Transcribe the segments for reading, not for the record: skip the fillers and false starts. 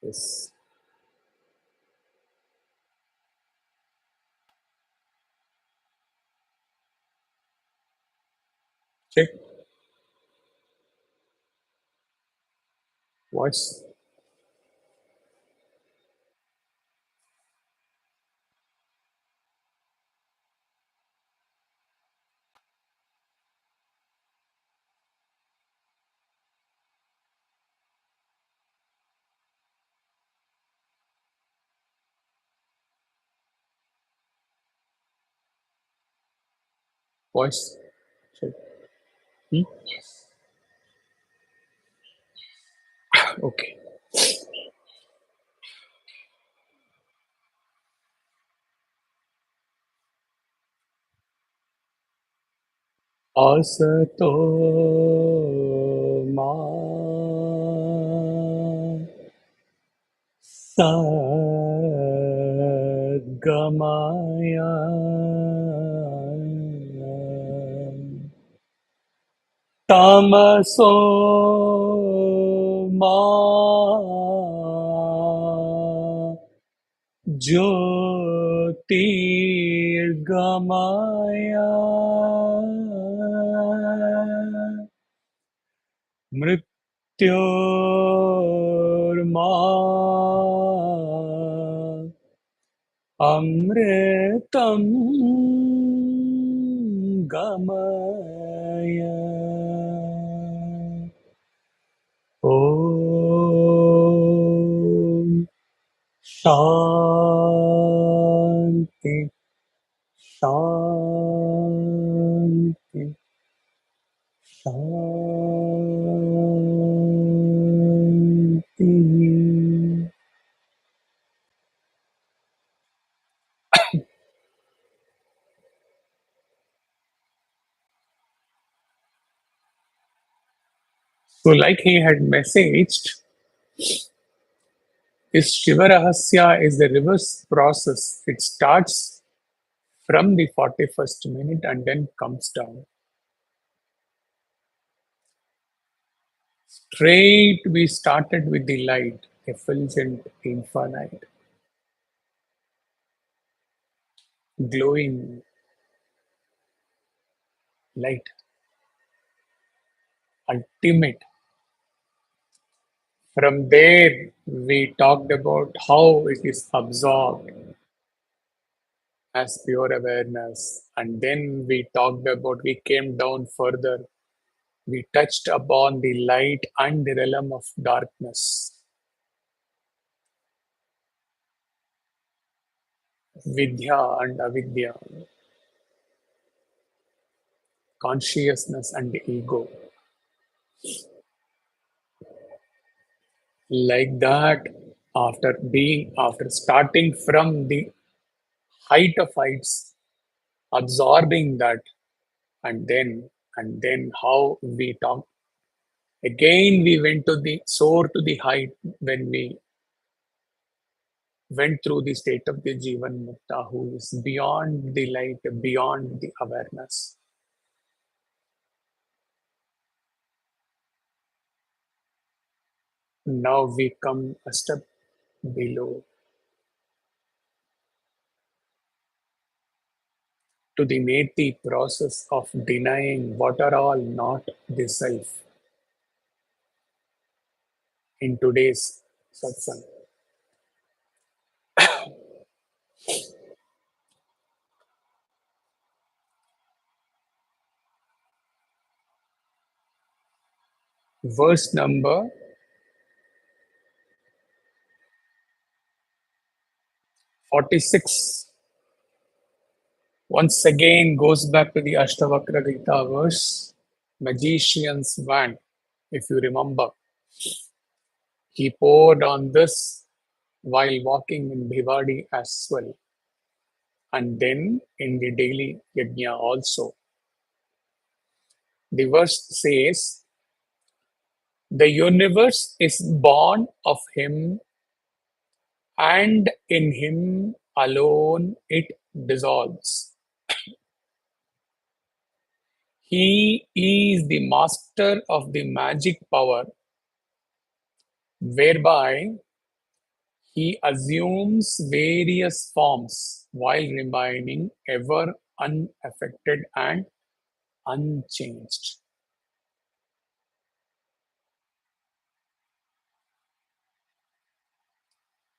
Yes. Check. Voice. Voice. Check. Hmm? Okay. Asato ma sadgamaya tamaso ma ज्योतिर्गमय मृत्योर्मा अमृतं गमय ॐ शान्ति शान्ति शान्ति. So, like he had messaged, his Shiva Rahasya is the reverse process. It starts from the 41st minute and then comes down. Straight, we started with the light, effulgent, infinite, glowing light, ultimate. From there, we talked about how it is absorbed as pure awareness. And then we came down further. We touched upon the light and the realm of darkness, vidya and avidya, consciousness and ego. Like that, after starting from the height of heights, absorbing that, and then how we talk again, we went to the soar to the height when we went through the state of the Jivan Mukta, who is beyond the light, beyond the awareness. Now we come a step below to the neti process of denying what are all not the self in today's satsang. Verse number 46 once again goes back to the Ashtavakra Gita verse, magician's wand. If you remember, he poured on this while walking in Bhiwadi as well, and then in the daily yajna also. The verse says, the universe is born of him, and in him alone it dissolves. He is the master of the magic power whereby He assumes various forms while remaining ever unaffected and unchanged.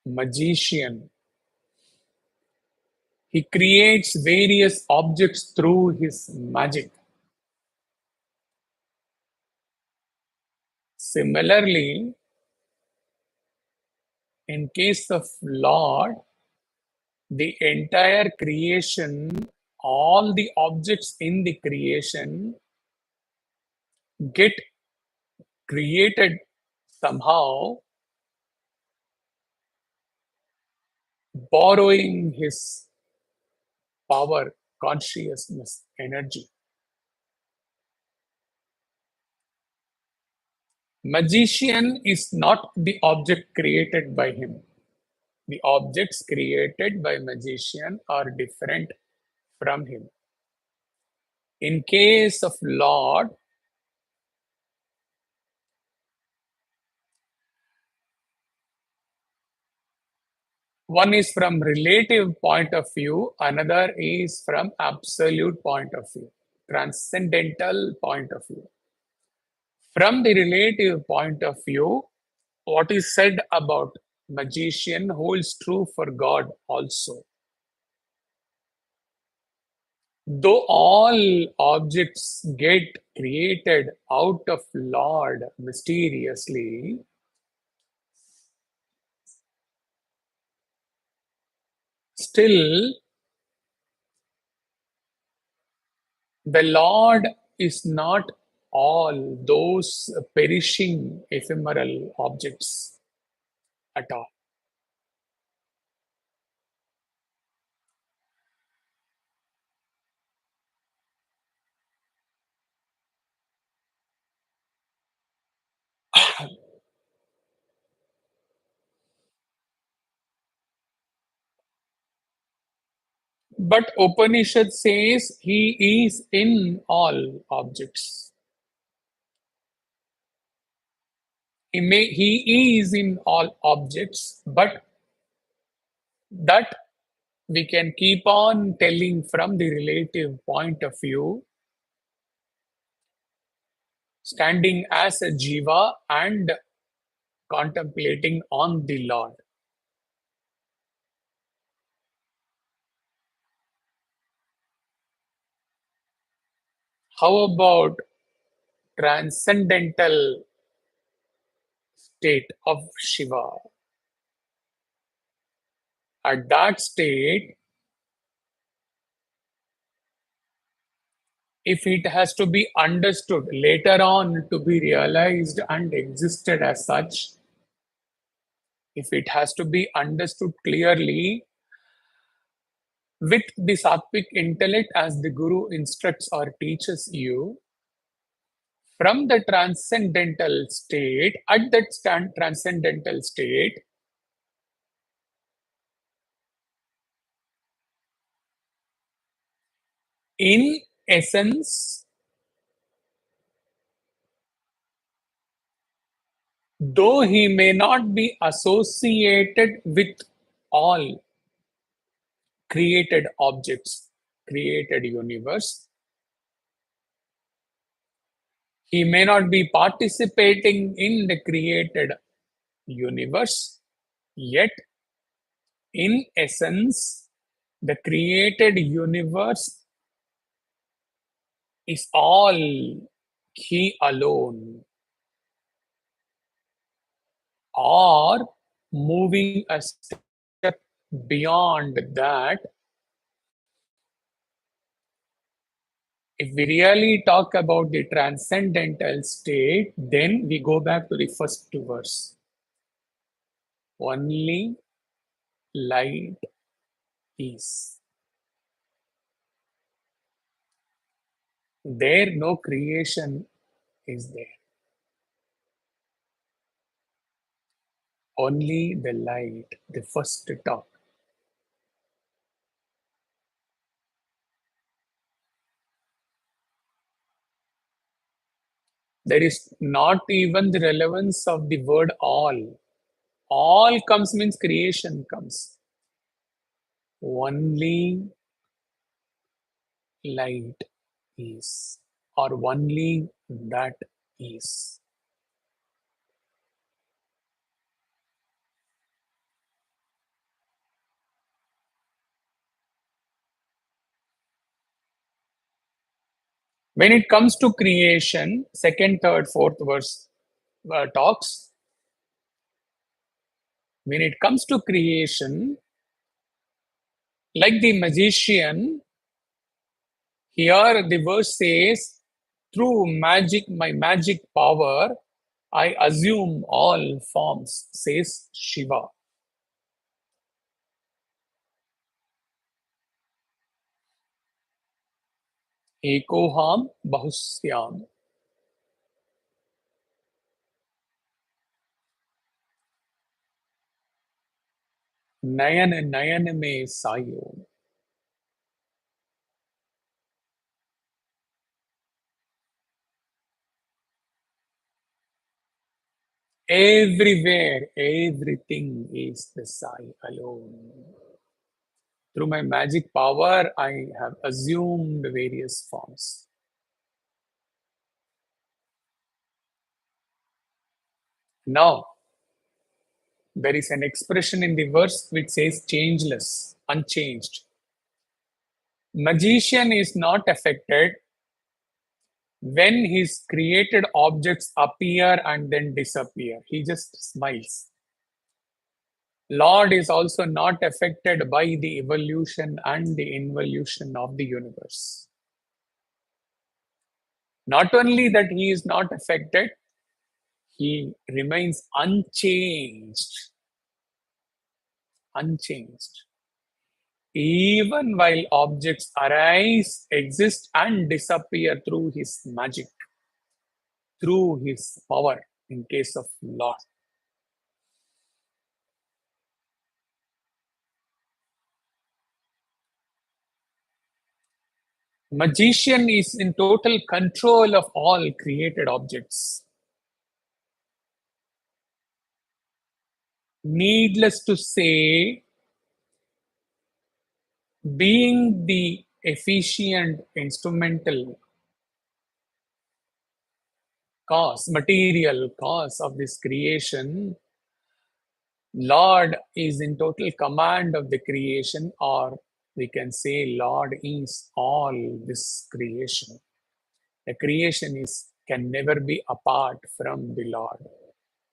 Magician. He creates various objects through his magic. Similarly, in case of Lord, the entire creation, all the objects in the creation get created somehow, borrowing his power, consciousness, energy. Magician is not the object created by him. The objects created by magician are different from him. In case of Lord, one is from relative point of view, another is from absolute point of view, transcendental point of view. From the relative point of view, what is said about magician holds true for God also. Though all objects get created out of Lord mysteriously, still the Lord is not all those perishing ephemeral objects at all. But Upanishad says he is in all objects. He is in all objects, but that we can keep on telling from the relative point of view, standing as a jiva and contemplating on the Lord. How about transcendental state of Shiva? At that state, if it has to be understood later on to be realized and existed as such, if it has to be understood clearly with the sattvic intellect as the Guru instructs or teaches you, from the transcendental state, at that transcendental state, in essence, though he may not be associated with all created objects, created universe, he may not be participating in the created universe, yet, in essence, the created universe is all he alone, or moving a step beyond that. If we really talk about the transcendental state, then we go back to the first verse. Only light is. There no creation is there. Only the light, the first talk. There is not even the relevance of the word all. All comes means creation comes. Only light is, or only that is. When it comes to creation, second, third, fourth verse talks. When it comes to creation, like the magician, here the verse says, through magic, my magic power, I assume all forms, says Shiva. Ekoham bahusyam. Nayan nayan me sayo. Everywhere, everything is the Sai alone. Through my magic power, I have assumed various forms. Now, there is an expression in the verse which says changeless, unchanged. Magician is not affected when his created objects appear and then disappear. He just smiles. Lord is also not affected by the evolution and the involution of the universe. Not only that he is not affected, he remains unchanged. Unchanged. Even while objects arise, exist, and disappear through his magic, through his power, in case of Lord. Magician is in total control of all created objects. Needless to say, being the efficient instrumental cause, material cause of this creation, Lord is in total command of the creation, or we can say Lord is all this creation. The creation is can never be apart from the Lord.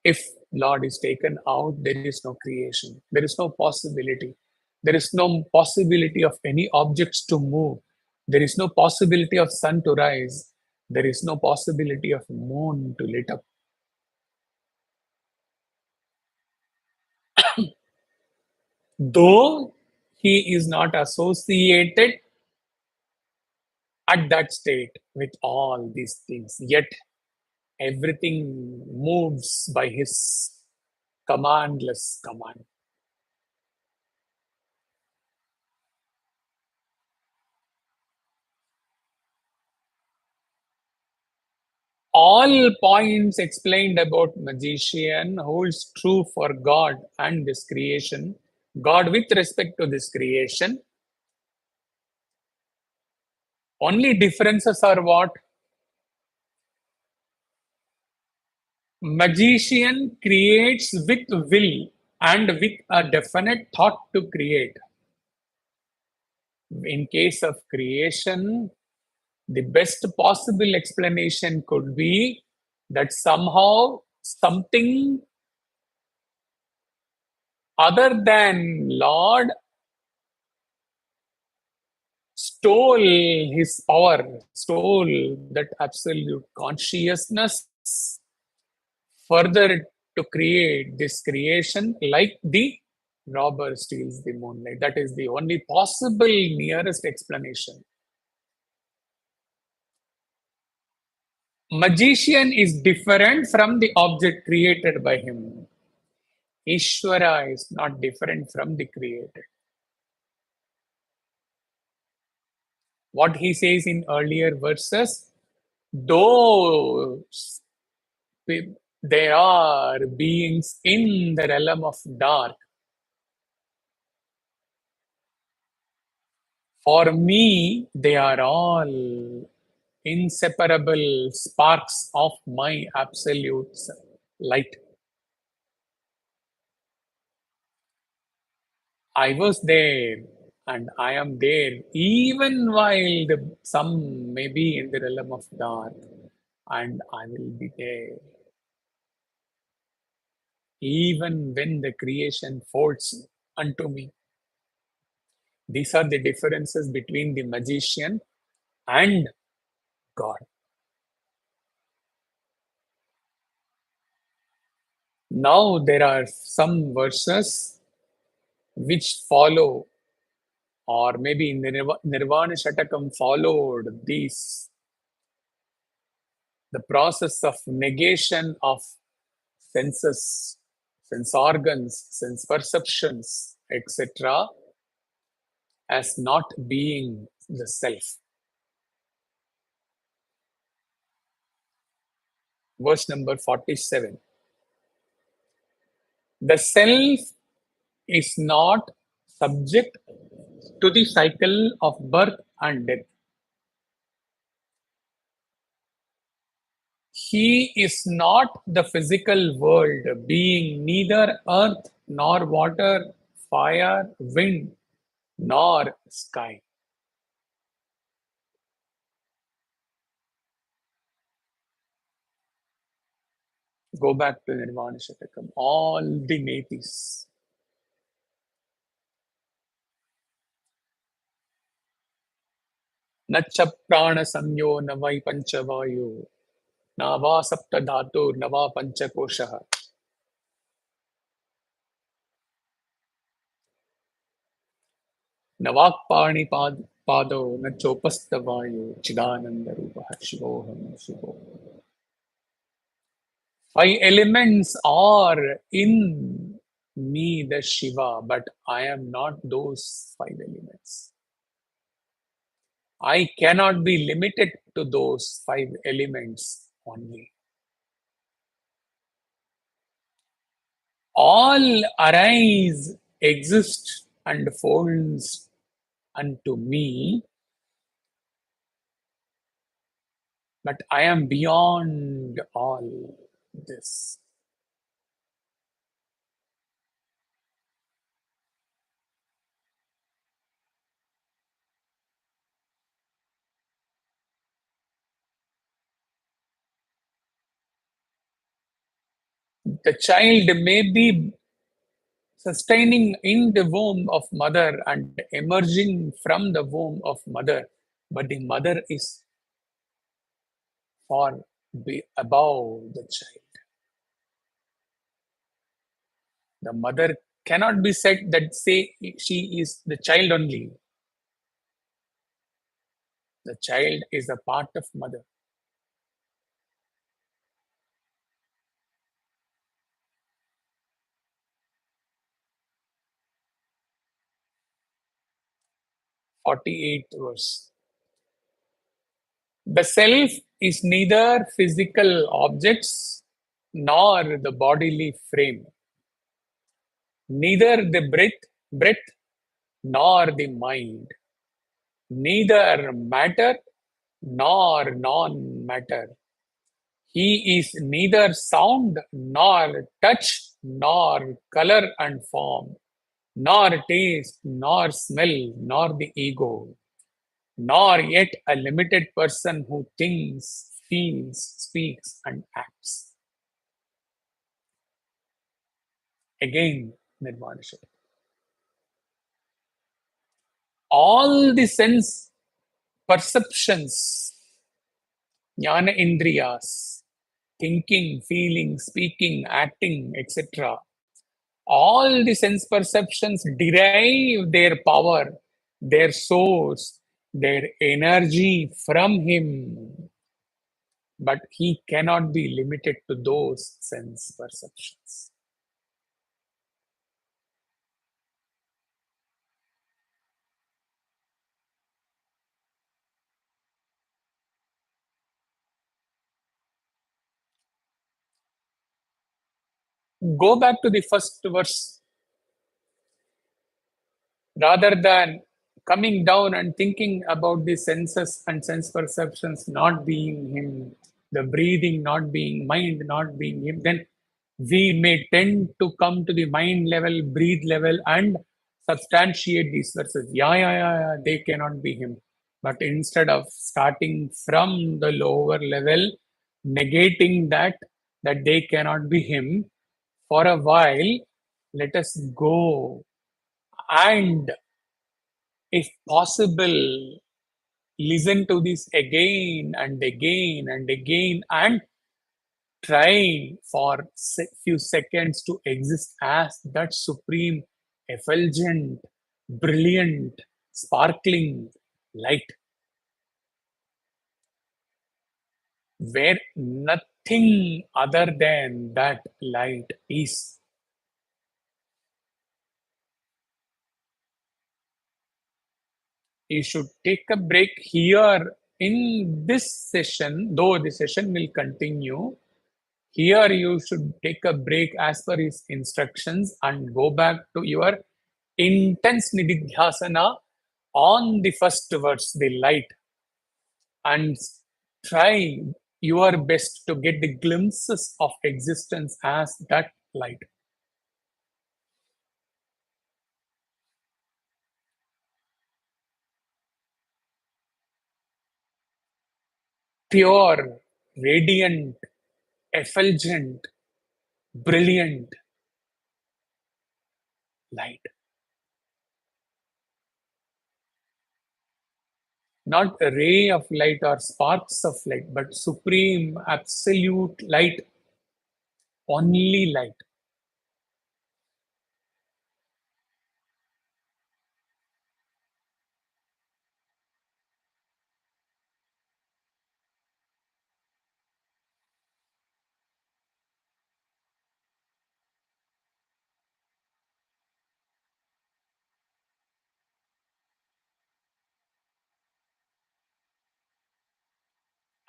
If Lord is taken out, there is no creation. There is no possibility. There is no possibility of any objects to move. There is no possibility of sun to rise. There is no possibility of moon to lit up. Though he is not associated at that state with all these things, yet everything moves by his commandless command. All points explained about magician holds true for God and this creation. God with respect to this creation. Only differences are what? Magician creates with will and with a definite thought to create. In case of creation, the best possible explanation could be that somehow something other than Lord stole his power, stole that absolute consciousness further to create this creation like the robber steals the moonlight. That is the only possible nearest explanation. Magician is different from the object created by him. Ishvara is not different from the creator. What he says in earlier verses, those There are beings in the realm of dark. For me, they are all inseparable sparks of my absolute light. I was there and I am there even while some may be in the realm of dark, and I will be there even when the creation folds unto me. These are the differences between the magician and God. Now, there are some verses which follow, or maybe in the Nirvana Shatakam followed these, the process of negation of senses, sense organs, sense perceptions, etc., as not being the self. Verse number 47. The self is not subject to the cycle of birth and death. He is not the physical world, being neither earth nor water, fire, wind, nor sky. Go back to Nirvana Shatakam. All the natis. न च प्राणसंयो न वै पंचवायु न वा सप्तधातु न वा पंचकोशः न पादौ न चोपस्थवायु चिदानन्दरूपः शिवोऽहं शिवो. Five elements are in me, the Shiva, but I am not those five elements. I cannot be limited to those five elements only. All arise, exist, and folds unto me, but I am beyond all this. The child may be sustaining in the womb of mother and emerging from the womb of mother, but the mother is far above the child. The mother cannot be said that say she is the child only. The child is a part of mother. 48th verse. The self is neither physical objects nor the bodily frame, neither the breath nor the mind, neither matter nor non-matter. He is neither sound nor touch nor color and form, nor taste nor smell nor the ego, nor yet a limited person who thinks, feels, speaks, and acts. Again, Nirvana. All the sense perceptions, jnana indriyas, thinking, feeling, speaking, acting, etc., all the sense perceptions derive their power, their source, their energy from him. But he cannot be limited to those sense perceptions. Go back to the first verse. Rather than coming down and thinking about the senses and sense perceptions not being him, the breathing not being mind, not being him, then we may tend to come to the mind level, breathe level, and substantiate these verses. Yeah, yeah, yeah, yeah, they cannot be him. But instead of starting from the lower level, negating that they cannot be him, for a while, let us go and, if possible, listen to this again and again and again, and try for few seconds to exist as that supreme, effulgent, brilliant, sparkling light, where nothing other than that light is. You should take a break here in this session, though the session will continue. Here, you should take a break as per his instructions and go back to your intense nididhyasana on the first verse, the light, and try your best to get the glimpses of existence as that light. Pure, radiant, effulgent, brilliant light. Not a ray of light or sparks of light, but supreme, absolute light, only light.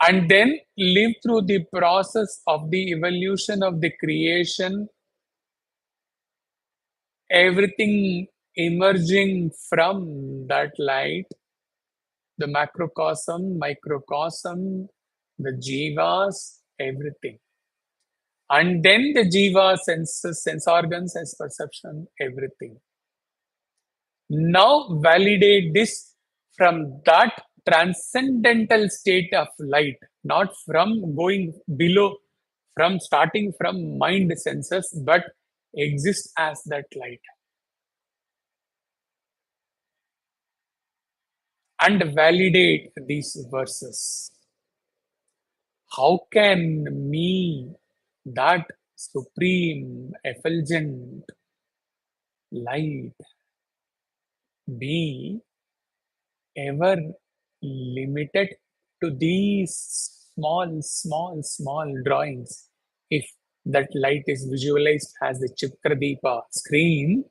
And then live through the process of the evolution of the creation, everything emerging from that light, the macrocosm, microcosm, the jivas, everything. And then the jiva senses, sense organs, sense perception, everything. Now validate this from that transcendental state of light, not from going below, from starting from mind senses, but exist as that light. And validate these verses. How can me, that supreme, effulgent light, be ever limited to these small drawings? If that light is visualized as the Chitradeepa screen,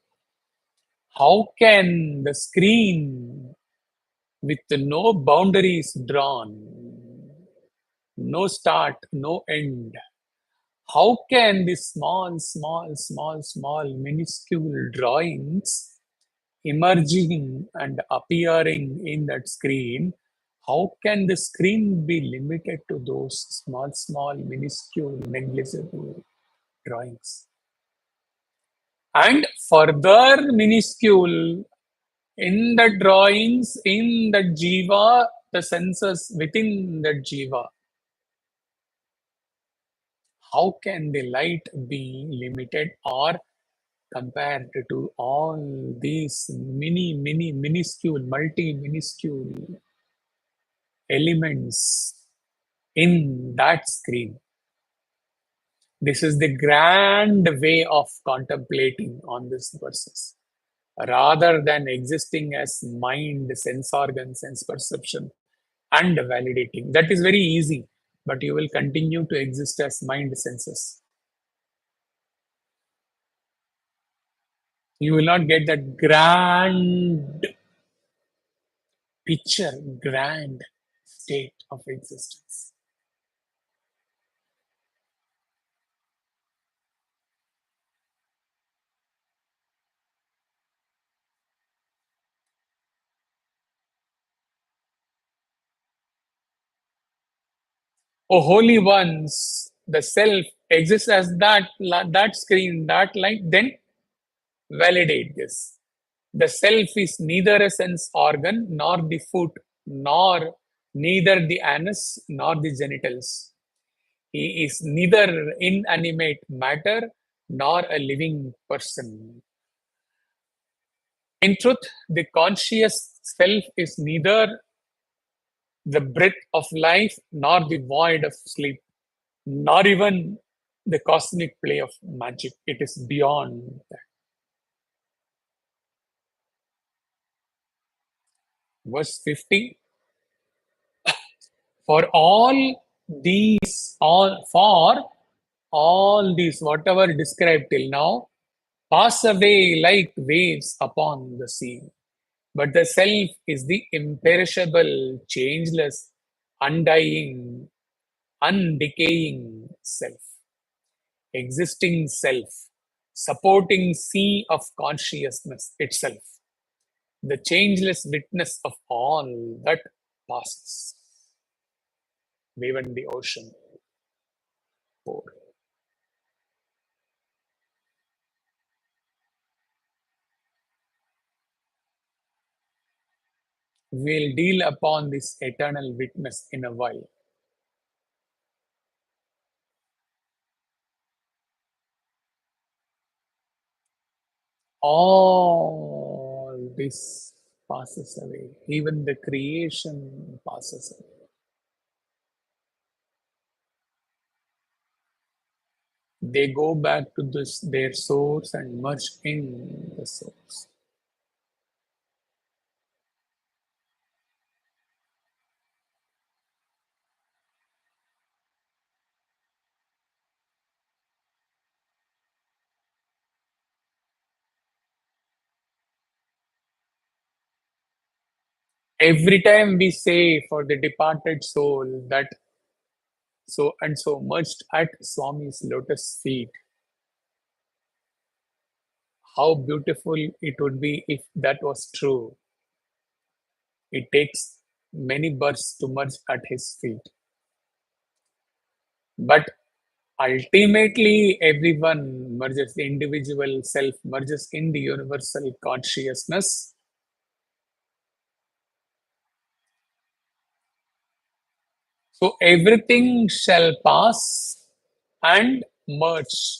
how can the screen with no boundaries drawn, no start, no end, how can these small, minuscule drawings emerging and appearing in that screen, how can the screen be limited to those small, minuscule, negligible drawings? And further minuscule in the drawings, in the jiva, the senses within the jiva, how can the light be limited or compared to all these minuscule, minuscule elements in that screen? This is the grand way of contemplating on these verses. Rather than existing as mind, sense organ, sense perception, and validating. That is very easy, but you will continue to exist as mind senses. You will not get that grand picture, grand state of existence. O holy ones, the self exists as that screen, that light, then validate this. The self is neither a sense organ, nor the foot, nor neither the anus, nor the genitals. He is neither inanimate matter nor a living person. In truth, the conscious self is neither the breath of life nor the void of sleep, nor even the cosmic play of magic. It is beyond that. Verse 50. For all these, whatever described till now, pass away like waves upon the sea. But the self is the imperishable, changeless, undying, undecaying self, existing self, supporting sea of consciousness itself, the changeless witness of all that passes. Even the ocean pour. We'll deal upon this eternal witness in a while. All this passes away. Even the creation passes away. They go back to their source and merge in the source. Every time we say for the departed soul that so and so merged at Swami's lotus feet, how beautiful it would be if that was true. It takes many births to merge at his feet. But ultimately, everyone merges, the individual self merges in the universal consciousness. So everything shall pass and merge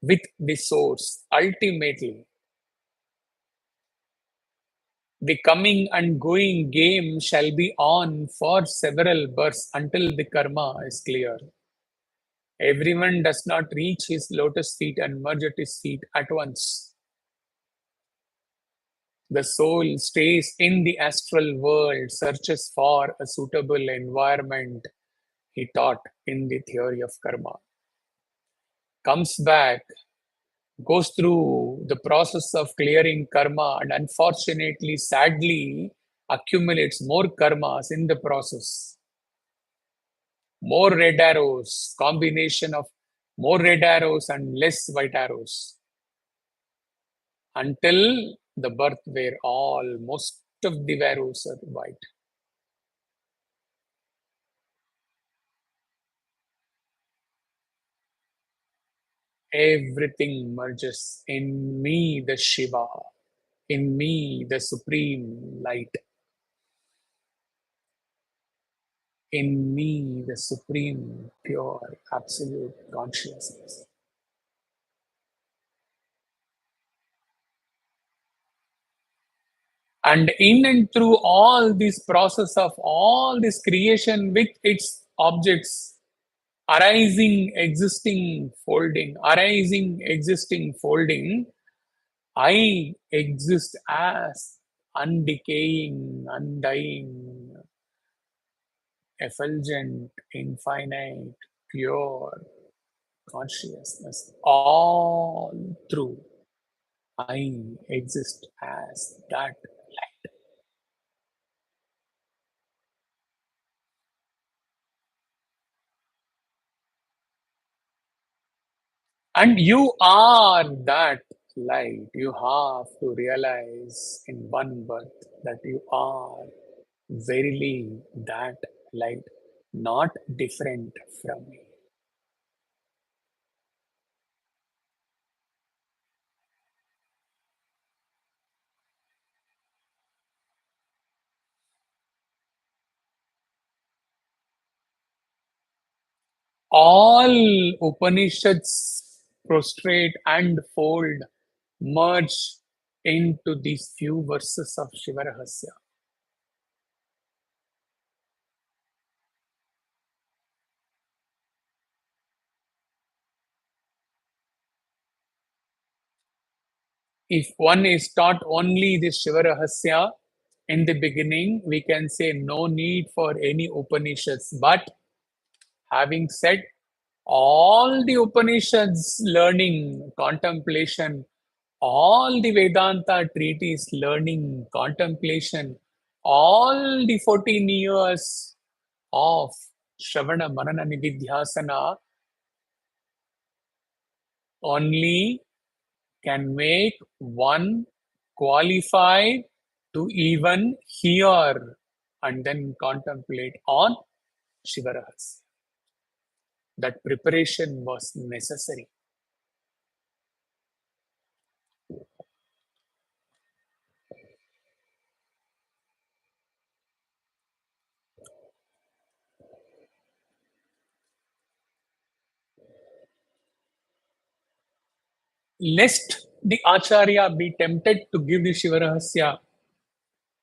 with the source. Ultimately, the coming and going game shall be on for several births until the karma is clear. Everyone does not reach his lotus feet and merge at his feet at once. The soul stays in the astral world, searches for a suitable environment, he taught in the theory of karma. Comes back, goes through the process of clearing karma, and unfortunately, sadly, accumulates more karmas in the process. More red arrows, combination of more red arrows and less white arrows, until the birth where all most of the arrows are white. Everything merges in me, the Shiva, in me, the supreme light, in me, the supreme, pure, absolute consciousness. And in and through all this process of all this creation with its objects, arising, existing, folding, I exist as undecaying, undying, effulgent, infinite, pure consciousness. All through, I exist as that light. And you are that light. You have to realize in one birth that you are verily that light. not different from me. All Upanishads prostrate and fold, merge into these few verses of Shiva Rahasya. If one is taught only this Shiva Rahasya in the beginning, we can say no need for any Upanishads. But having said all the Upanishads learning, contemplation, all the Vedanta treatise learning, contemplation, all the 14 years of Shravana Manana Nididhyasana only can make one qualified to even hear and then contemplate on Shivarahas. That preparation was necessary. Lest the Acharya be tempted to give the Shivarahasya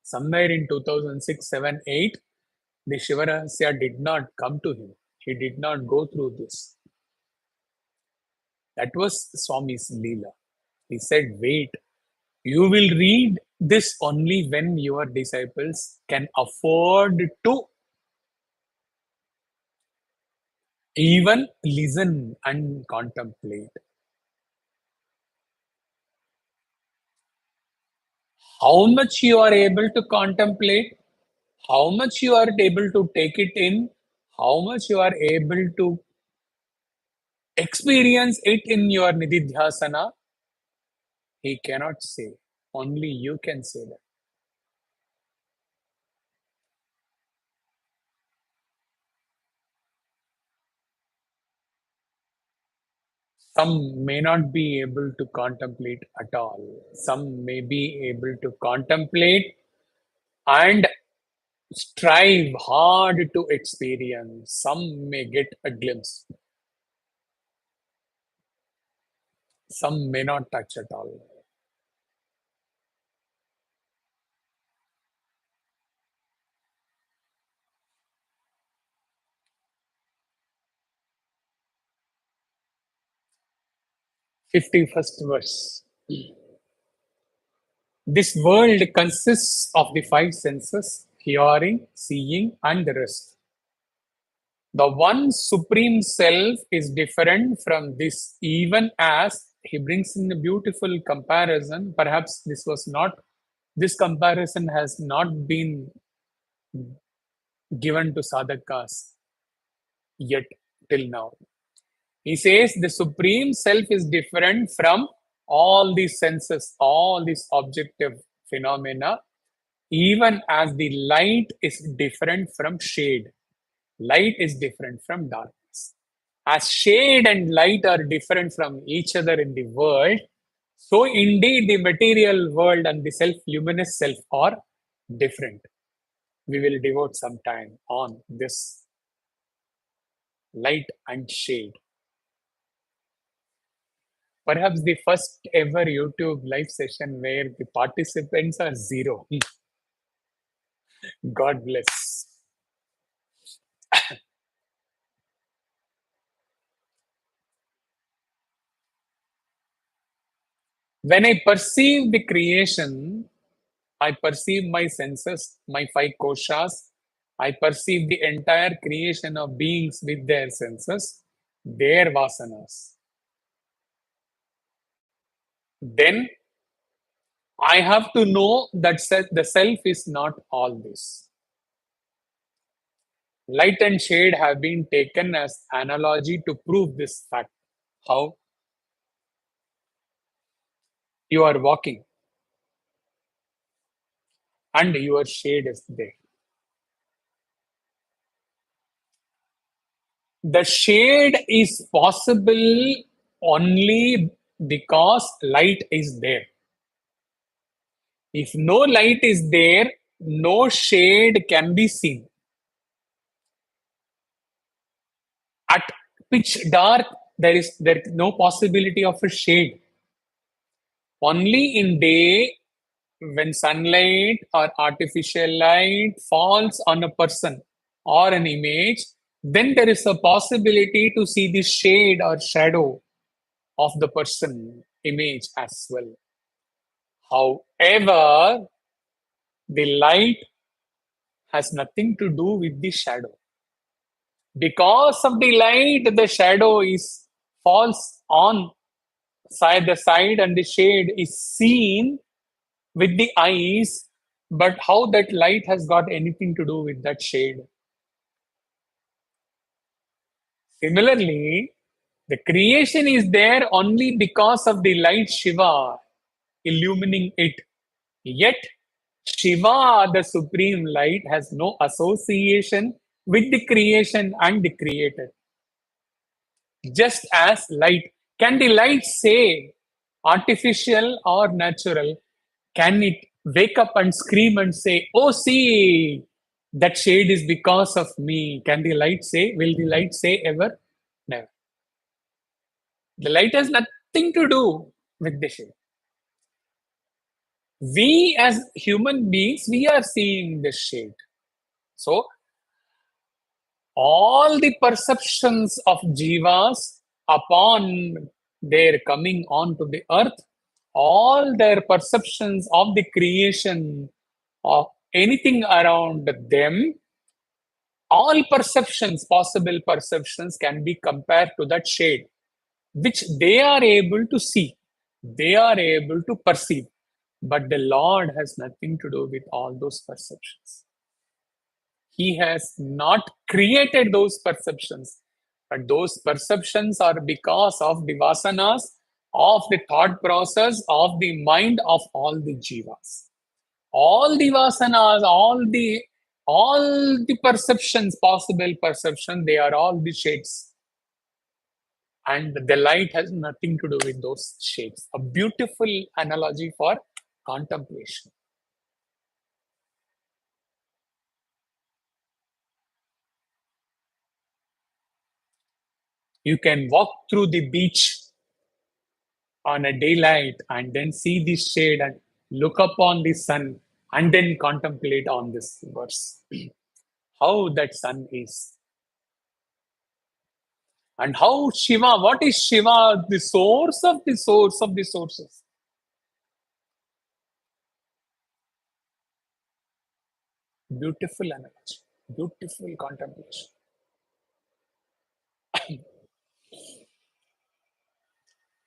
somewhere in 2006, 7, 8, the Shivarahasya did not come to him. He did not go through this. That was Swami's Leela. He said, wait, you will read this only when your disciples can afford to even listen and contemplate. How much you are able to contemplate, how much you are able to take it in, how much you are able to experience it in your nididhyasana, he cannot say. Only you can say that. Some may not be able to contemplate at all. Some may be able to contemplate and strive hard to experience. Some may get a glimpse. Some may not touch at all. 51st verse. This world consists of the five senses hearing, seeing, and the rest. The one supreme self is different from this, even as he brings in a beautiful comparison. Perhaps this comparison has not been given to sadhakas yet till now. He says the supreme self is different from all these senses, all these objective phenomena, even as the light is different from shade. Light is different from darkness. As shade and light are different from each other in the world, so indeed the material world and the self luminous self are different. We will devote some time on this light and shade. Perhaps the first ever YouTube live session where the participants are zero. God bless. When I perceive the creation, I perceive my senses, my five koshas. I perceive the entire creation of beings with their senses, their vasanas. Then I have to know that the self is not all this. Light and shade have been taken as analogy to prove this fact. How? You are walking and your shade is there. The shade is possible only because light is there. If no light is there, no shade can be seen. At pitch dark, there is no possibility of a shade. Only in day, when sunlight or artificial light falls on a person or an image, then there is a possibility to see the shade or shadow of the person image as well. However, the light has nothing to do with the shadow. Because of the light, the shadow is falls on side the side and the shade is seen with the eyes, but how that light has got anything to do with that shade? Similarly, the creation is there only because of the light Shiva illumining it. Yet, Shiva, the supreme light, has no association with the creation and the creator. Just as light. Can the light say artificial or natural? Can it wake up and scream and say, "Oh, see, that shade is because of me"? Can the light say? Will the light say ever? Never. The light has nothing to do with the shade. We as human beings, we are seeing the shade. So all the perceptions of jivas upon their coming onto the earth, all their perceptions of the creation of anything around them, all perceptions, possible perceptions, can be compared to that shade, which they are able to see, they are able to perceive. But the Lord has nothing to do with all those perceptions. He has not created those perceptions, but those perceptions are because of the vasanas, of the thought process, of the mind of all the jivas. All the vasanas, all the perceptions, possible perception, they are all the shades. And the light has nothing to do with those shades. A beautiful analogy for contemplation. You can walk through the beach on a daylight and then see the shade and look upon the sun and then contemplate on this verse. How that sun is. And how Shiva, what is Shiva? The source of the source of the sources. Beautiful analogy, beautiful contemplation.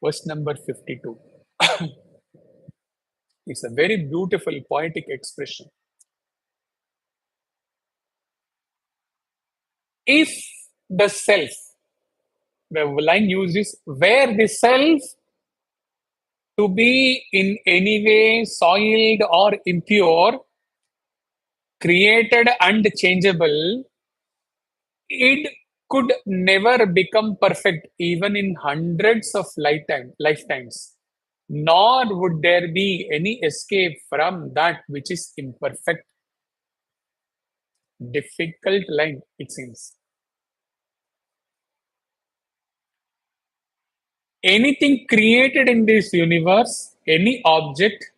Verse number 52. It's a very beautiful poetic expression. If the self, the line used is where the self to be in any way soiled or impure, created and changeable, it could never become perfect even in hundreds of lifetimes. Nor would there be any escape from that which is imperfect. Difficult line, it seems. Anything created in this universe, any object,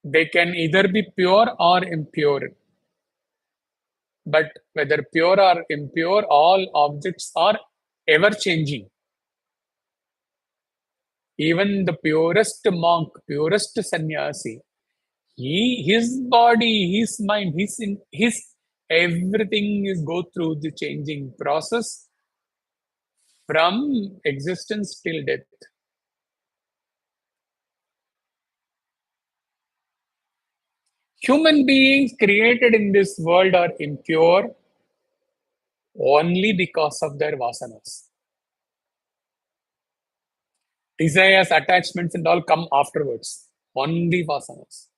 they can either be pure or impure. But whether pure or impure, all objects are ever changing. Even the purest monk, purest sannyasi, his body, his mind, his everything is go through the changing process from existence till death. Human beings created in this world are impure only because of their vasanas. Desires, attachments, and all come afterwards. Only vasanas.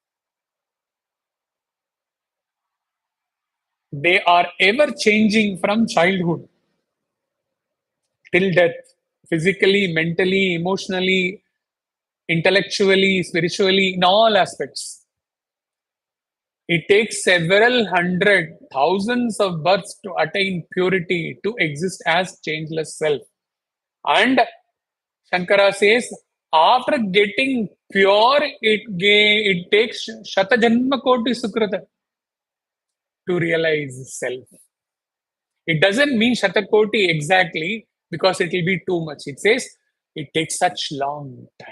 They are ever changing from childhood till death, physically, mentally, emotionally, intellectually, spiritually, in all aspects. It takes several hundred, thousands of births to attain purity, to exist as changeless self. And Shankara says, after getting pure, it takes Shatajanma Koti Sukrata to realize self. It doesn't mean Shatakoti exactly because it will be too much. It says it takes such long time.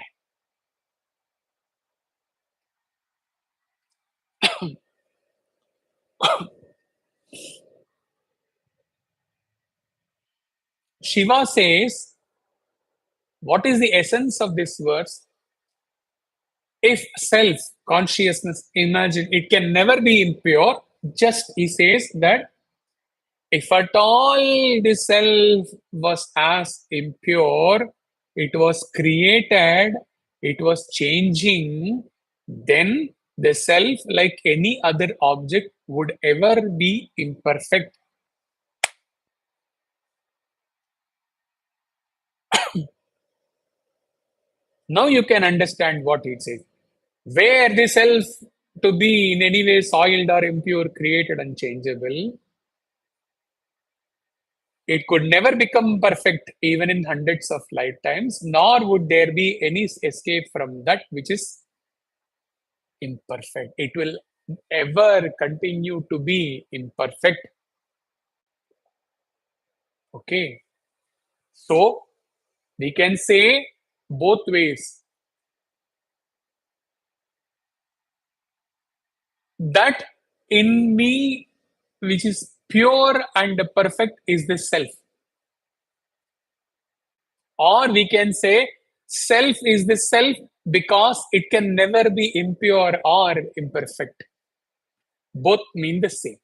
Shiva says, what is the essence of this verse? If self consciousness, imagine, it can never be impure. Just he says that if at all the self was as impure, it was created, it was changing, then the self, like any other object, would ever be imperfect. Now you can understand what it says. Where the self to be in any way soiled or impure, created unchangeable, it could never become perfect even in hundreds of lifetimes, nor would there be any escape from that which is imperfect. It will ever continue to be imperfect. Okay. So we can say both ways that in me, which is pure and perfect, is the self. Or we can say self is the self because it can never be impure or imperfect. Both mean the same.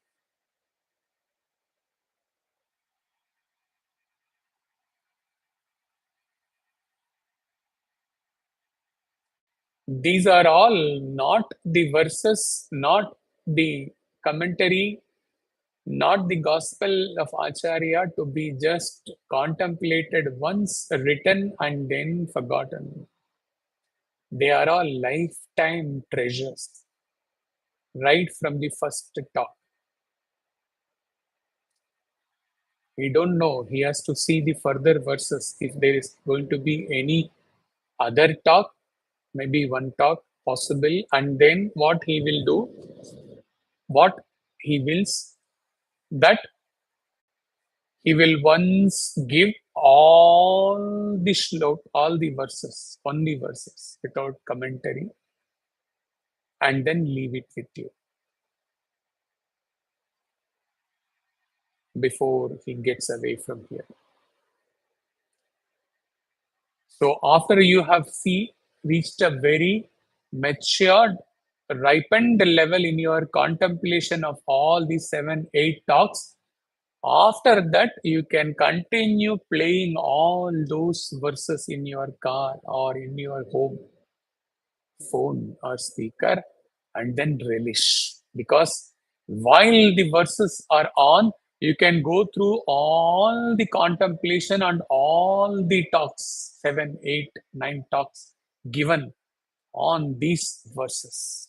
These are all not the verses, not the commentary, not the gospel of Acharya to be just contemplated once, written, and then forgotten. They are all lifetime treasures, right from the first talk. We don't know. He has to see the further verses. If there is going to be any other talk, maybe one talk possible, and then what he will do, what he wills, that he will once give all the shlok, all the verses, only verses, without commentary, and then leave it with you before he gets away from here. So after you have reached a very matured, ripened level in your contemplation of all these 7, 8 talks, after that you can continue playing all those verses in your car or in your home, phone or speaker, and then relish. Because while the verses are on, you can go through all the contemplation and all the talks, 7, 8, 9 talks given on these verses.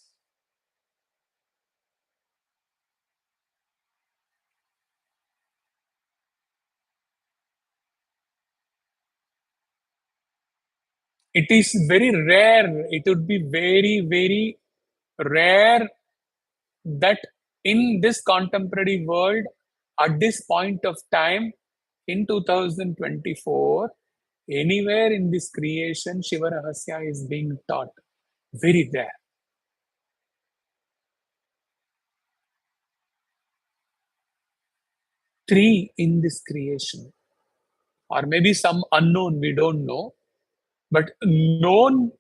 It is very rare, it would be very, very rare that in this contemporary world, at this point of time, in 2024, anywhere in this creation, Shiva Rahasya is being taught. Very rare. Three in this creation, or maybe some unknown, we don't know, but known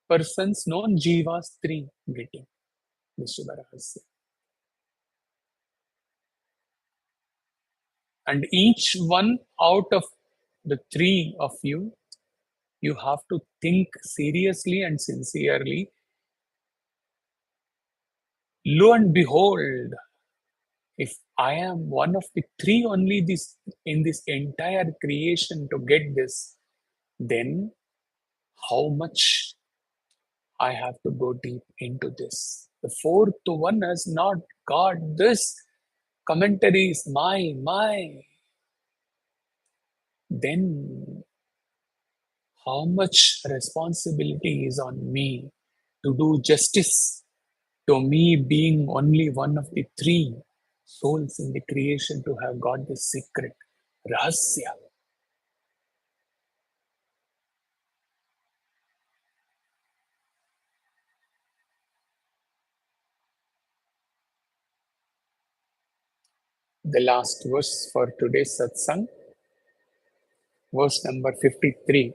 persons, known jivas, three getting the Shiva Rahasya. And each one out of the three of you, you have to think seriously and sincerely. Lo and behold, If I am one of the three only this in this entire creation to get this, then how much I have to go deep into this. The fourth one has not got this commentaries, my. Then how much responsibility is on me to do justice to me being only one of the three souls in the creation to have got the secret Rahasya. The last verse for today's satsang, verse number 53.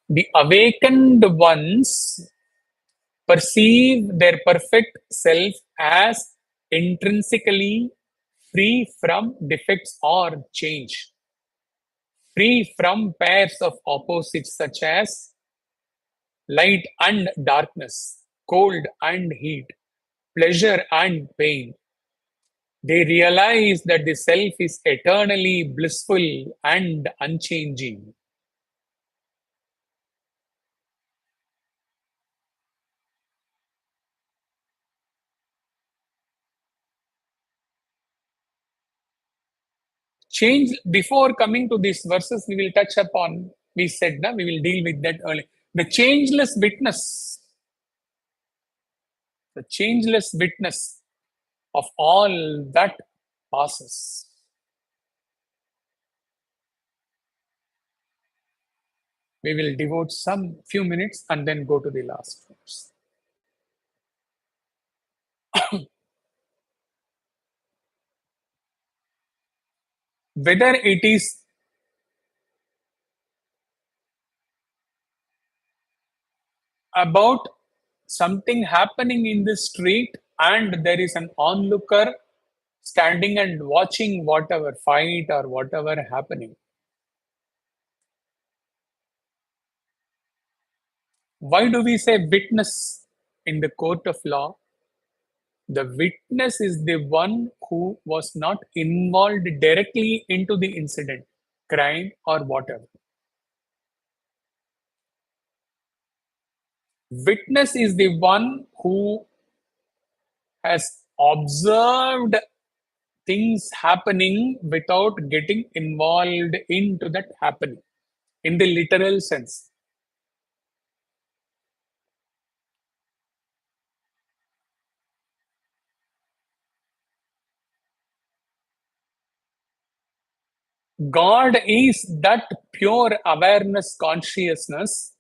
The awakened ones perceive their perfect self as intrinsically free from defects or change, free from pairs of opposites such as light and darkness, cold and heat, pleasure and pain. They realize that the self is eternally blissful and unchanging. Change, before coming to these verses, we will touch upon, we said, we will deal with that early. The changeless witness, the changeless witness of all that passes. We will devote some few minutes and then go to the last verse. Whether it is about something happening in the street and there is an onlooker standing and watching whatever fight or whatever happening. Why do we say witness in the court of law? The witness is the one who was not involved directly into the incident, crime, or whatever. Witness is the one who has observed things happening without getting involved into that happening in the literal sense. God is that pure awareness consciousness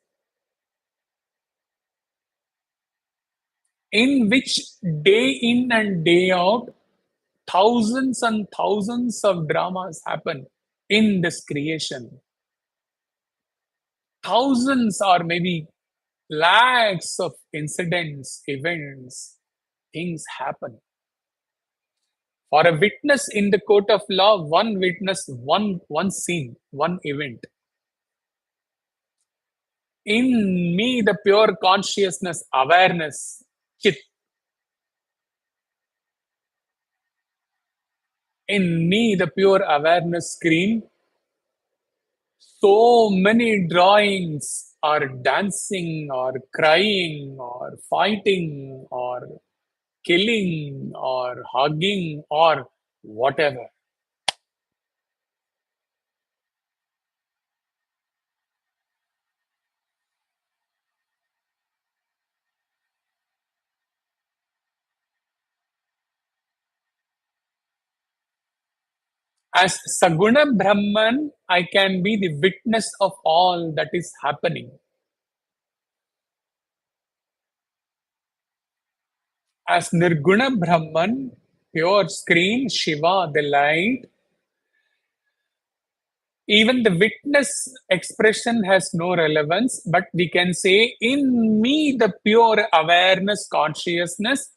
in which day in and day out thousands and thousands of dramas happen in this creation. Thousands or maybe lakhs of incidents, events, things happen. For a witness in the court of law, one witness, one scene, one event. In me, the pure consciousness, awareness, chit. In me, the pure awareness screen, so many drawings are dancing or crying or fighting or killing or hugging or whatever. As Saguna Brahman, I can be the witness of all that is happening. As Nirguna Brahman, pure screen, Shiva, the light, even the witness expression has no relevance, but we can say, in me, the pure awareness, consciousness,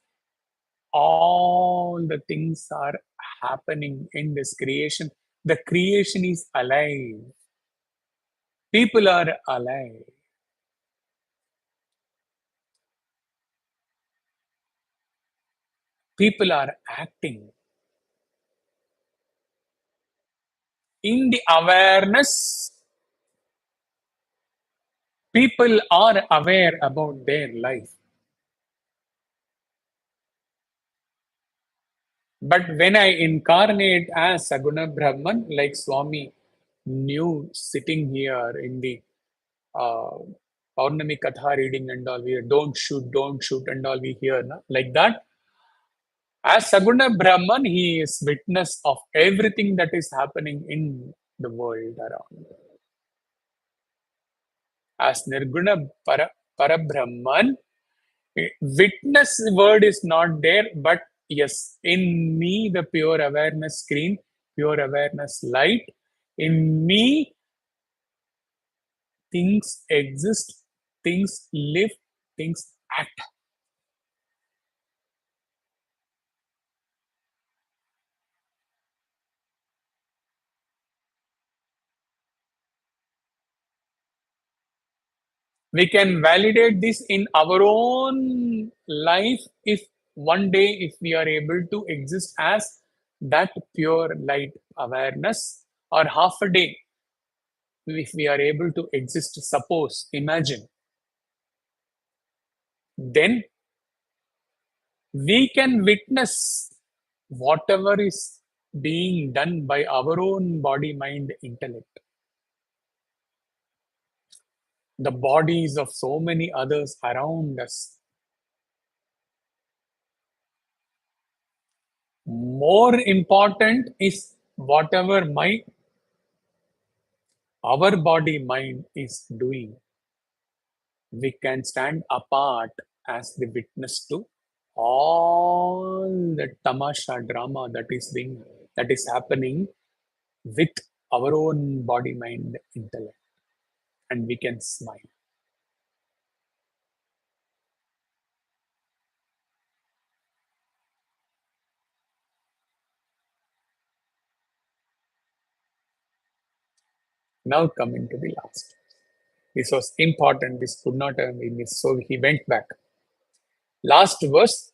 all the things are happening in this creation. The creation is alive. People are alive. People are acting in the awareness. People are aware about their life. But when I incarnate as Saguna Brahman, like Swami knew sitting here in the uh, Paurnami Katha reading and all, we don't shoot and all we hear, na? Like that. As Saguna Brahman, he is witness of everything that is happening in the world around. As Nirguna Parabrahman, witness word is not there, but yes, in me, the pure awareness screen, pure awareness light, in me, things exist, things live, things act. We can validate this in our own life if one day if we are able to exist as that pure light awareness, or half a day if we are able to exist, suppose, imagine, then we can witness whatever is being done by our own body, mind, intellect, the bodies of so many others around us. More important is whatever our body mind is doing. We can stand apart as the witness to all the tamasha drama that is happening with our own body mind intellect, and we can smile. Now coming to the last. This was important. This could not be missed. So he went back. Last verse.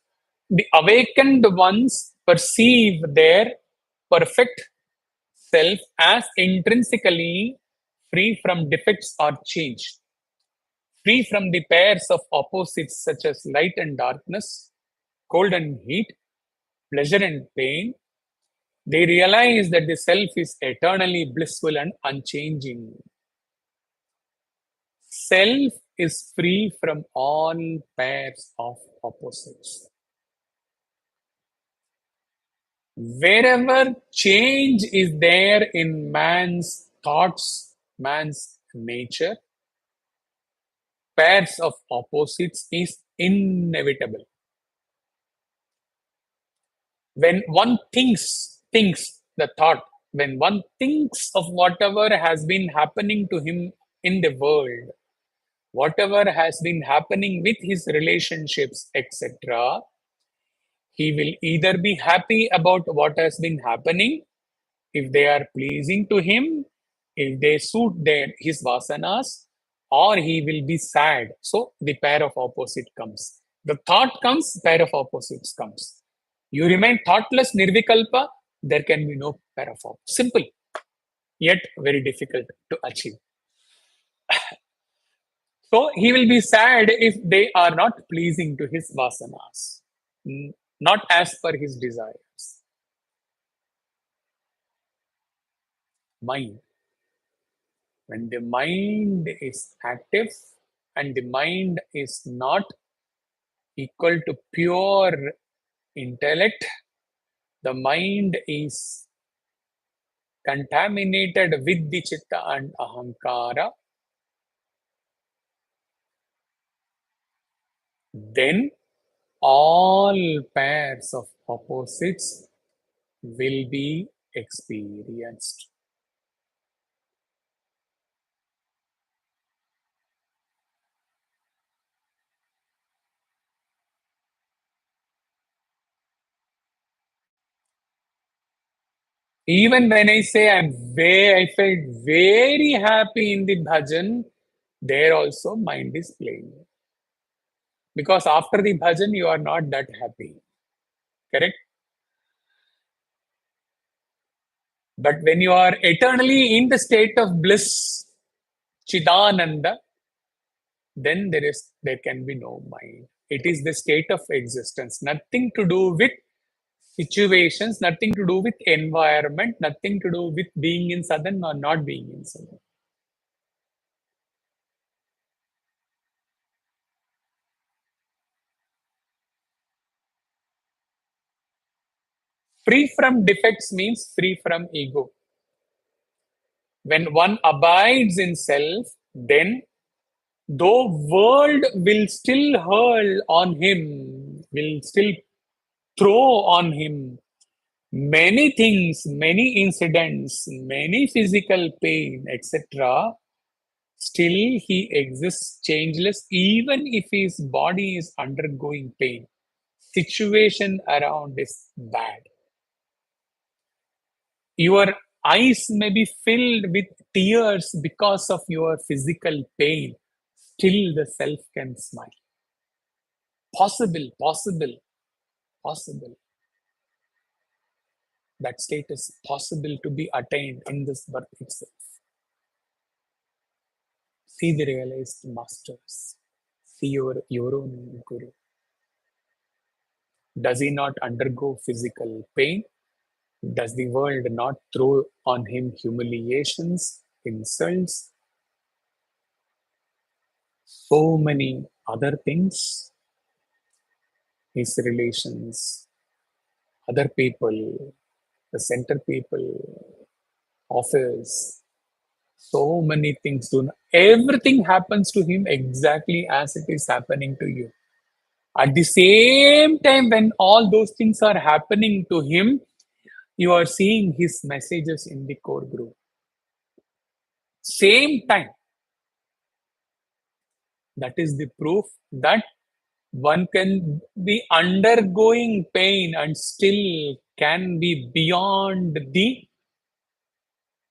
The awakened ones perceive their perfect self as intrinsically free from defects or change, free from the pairs of opposites such as light and darkness, cold and heat, pleasure and pain. They realize that the self is eternally blissful and unchanging. Self is free from all pairs of opposites. Wherever change is there in man's thoughts, man's nature, pairs of opposites is inevitable. When one thinks the thought, when one thinks of whatever has been happening to him in the world, whatever has been happening with his relationships, etc., he will either be happy about what has been happening, if they are pleasing to him, if they suit his vasanas, or he will be sad. So the pair of opposite comes. The thought comes, pair of opposites comes. You remain thoughtless, nirvikalpa, there can be no pair of opposites. Simple, yet very difficult to achieve. So he will be sad if they are not pleasing to his vasanas, not as per his desires. Mind. When the mind is active and the mind is not equal to pure intellect, the mind is contaminated with the chitta and ahankara, then all pairs of opposites will be experienced. Even when I say I felt very happy in the bhajan, there also mind is playing. Because after the bhajan, you are not that happy. Correct? But when you are eternally in the state of bliss, Chidananda, then there can be no mind. It is the state of existence. Nothing to do with situations, nothing to do with environment, nothing to do with being in southern or not being in southern. Free from defects means free from ego. When one abides in self, then though world will still hurl on him, will still throw on him many things, many incidents, many physical pain, etc., still he exists changeless, even if his body is undergoing pain. Situation around is bad. Your eyes may be filled with tears because of your physical pain. Still, the self can smile. Possible, possible, possible. That state is possible to be attained in this birth itself. See the realized masters. See your own guru. Does he not undergo physical pain? Does the world not throw on him humiliations, insults, so many other things? His relations, other people, the center people, office, so many things do not, everything happens to him exactly as it is happening to you. At the same time, when all those things are happening to him, you are seeing his messages in the core group. Same time. That is the proof that one can be undergoing pain and still can be beyond the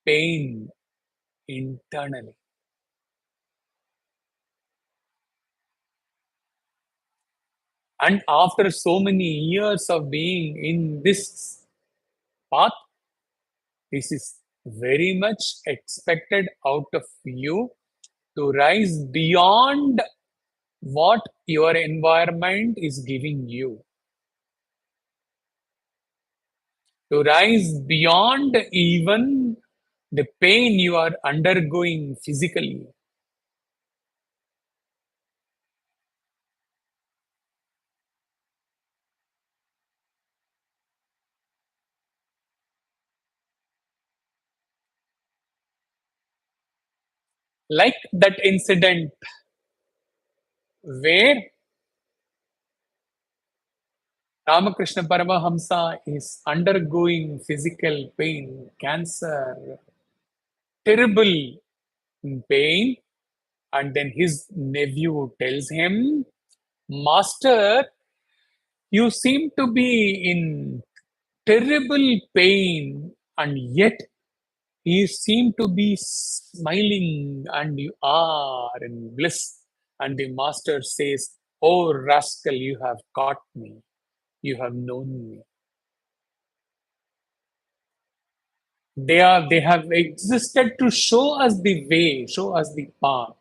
pain internally. And after so many years of being in this path, this is very much expected out of you to rise beyond what your environment is giving you, to rise beyond even the pain you are undergoing physically. Like that incident where Ramakrishna Paramahamsa is undergoing physical pain, cancer, terrible pain, and then his nephew tells him, Master, you seem to be in terrible pain, and yet you seem to be smiling, and you are in bliss. And the master says, Oh rascal, you have caught me, you have known me. They have existed to show us the way, show us the path.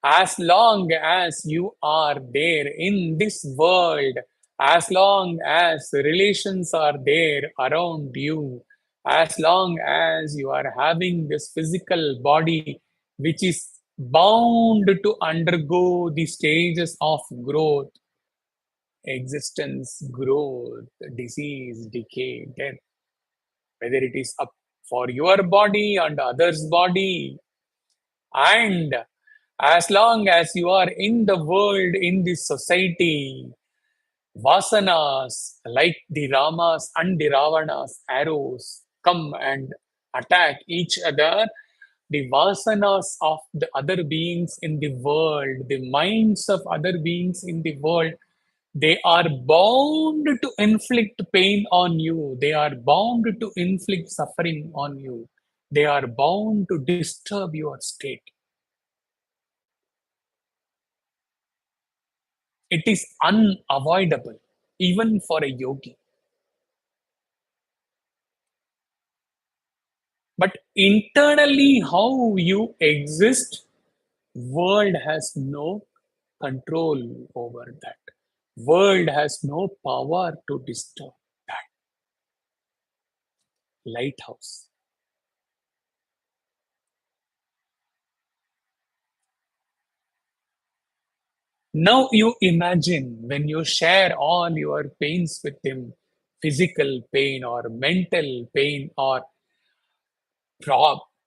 As long as you are there in this world, as long as relations are there around you, as long as you are having this physical body which is bound to undergo the stages of growth, existence, growth, disease, decay, death, whether it is up for your body and others' body, and as long as you are in the world, in this society, vasanas like the Ramas and the Ravanas arrows come and attack each other. The vasanas of the other beings in the world, the minds of other beings in the world, they are bound to inflict pain on you. They are bound to inflict suffering on you. They are bound to disturb your state. It is unavoidable, even for a yogi. But internally, how you exist, world has no control over that. World has no power to disturb that. Lighthouse. Now you imagine when you share all your pains with him, physical pain or mental pain or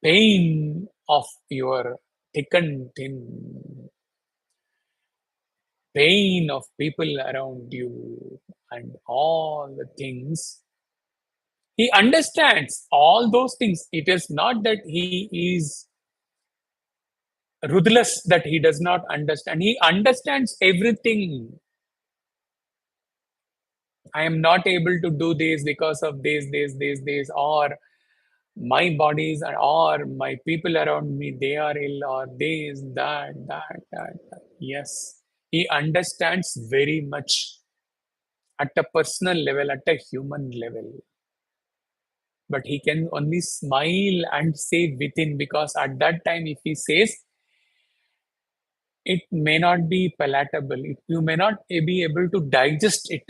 pain of your thick and thin, pain of people around you, and all the things. He understands all those things. It is not that he is ruthless, that he does not understand. He understands everything. I am not able to do this because of this, or my bodies or my people around me, they are ill, or this, that. Yes, he understands very much at a personal level, at a human level. But he can only smile and say within, because at that time, if he says, it may not be palatable. You may not be able to digest it.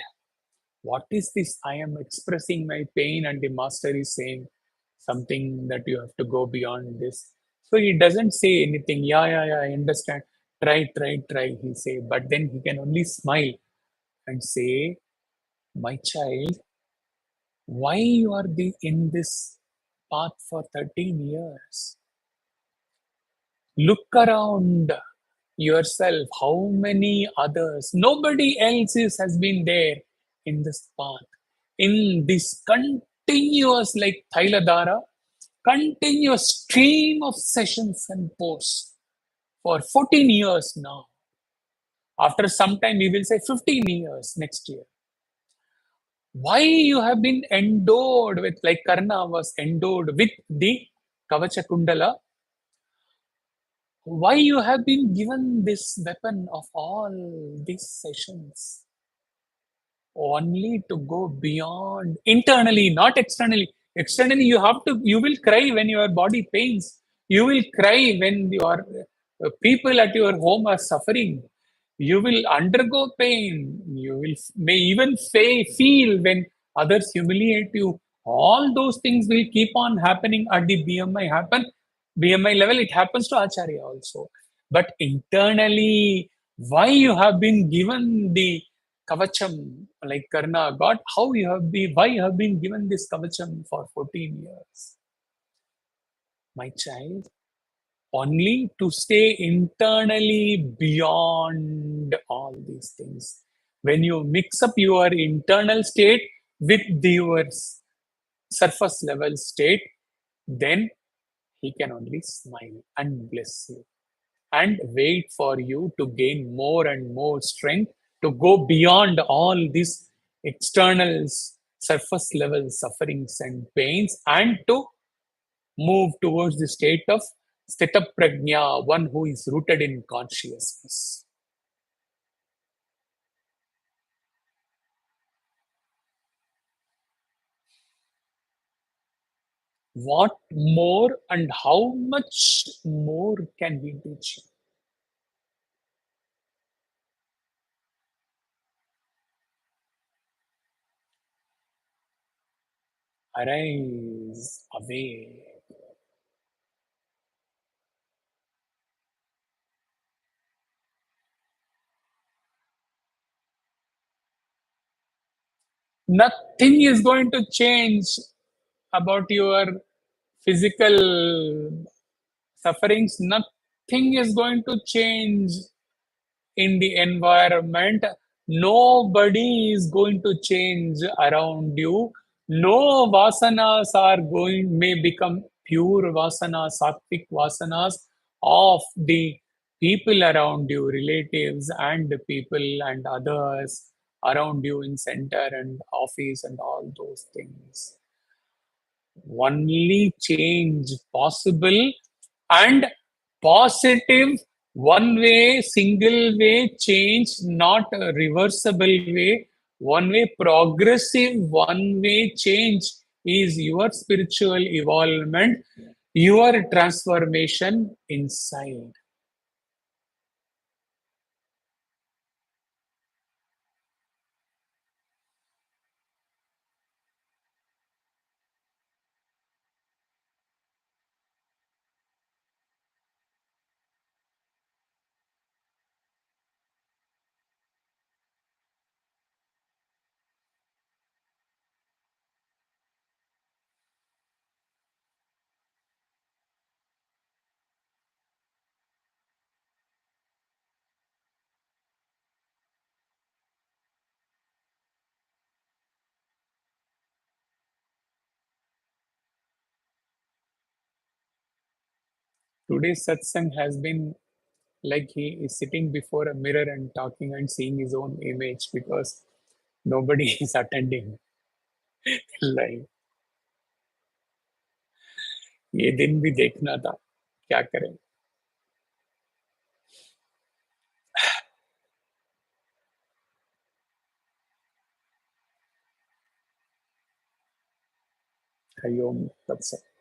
What is this? I am expressing my pain, and the master is saying something that you have to go beyond this. So he doesn't say anything. Yeah, I understand. Try, he say. But then he can only smile and say, my child, why you are in this path for 13 years? Look around yourself. How many others? Nobody else has been there in this path. In this continuous, like Thailadhara, continuous stream of sessions and posts for 14 years now. After some time, we will say 15 years next year. Why you have been endowed with, like Karna was endowed with the Kavacha Kundala, why you have been given this weapon of all these sessions? Only to go beyond internally, not externally. Externally, you will cry when your body pains. You will cry when your people at your home are suffering. You will undergo pain. You will may even feel when others humiliate you. All those things will keep on happening at the BMI level. It happens to Acharya also. But internally, why you have been given the kavacham, like Karna, God, why you have been given this kavacham for 14 years? My child, only to stay internally beyond all these things. When you mix up your internal state with your surface level state, then he can only smile and bless you and wait for you to gain more and more strength to go beyond all these external surface level sufferings and pains, and to move towards the state of Sthita Prajna, one who is rooted in consciousness. What more and how much more can we teach? Arise, awake. Nothing is going to change about your physical sufferings. Nothing is going to change in the environment. Nobody is going to change around you. No vasanas are going, may become pure vasanas, sattvic vasanas of the people around you, relatives and people and others around you in center and office and all those things. Only change possible and positive One way, single way change, not a reversible way. One way, progressive, one way change is your spiritual evolvement, your transformation inside. Today's satsang has been like he is sitting before a mirror and talking and seeing his own image because nobody is attending live. ये दिन भी देखना था, क्या करें. हरिओम तत्सत.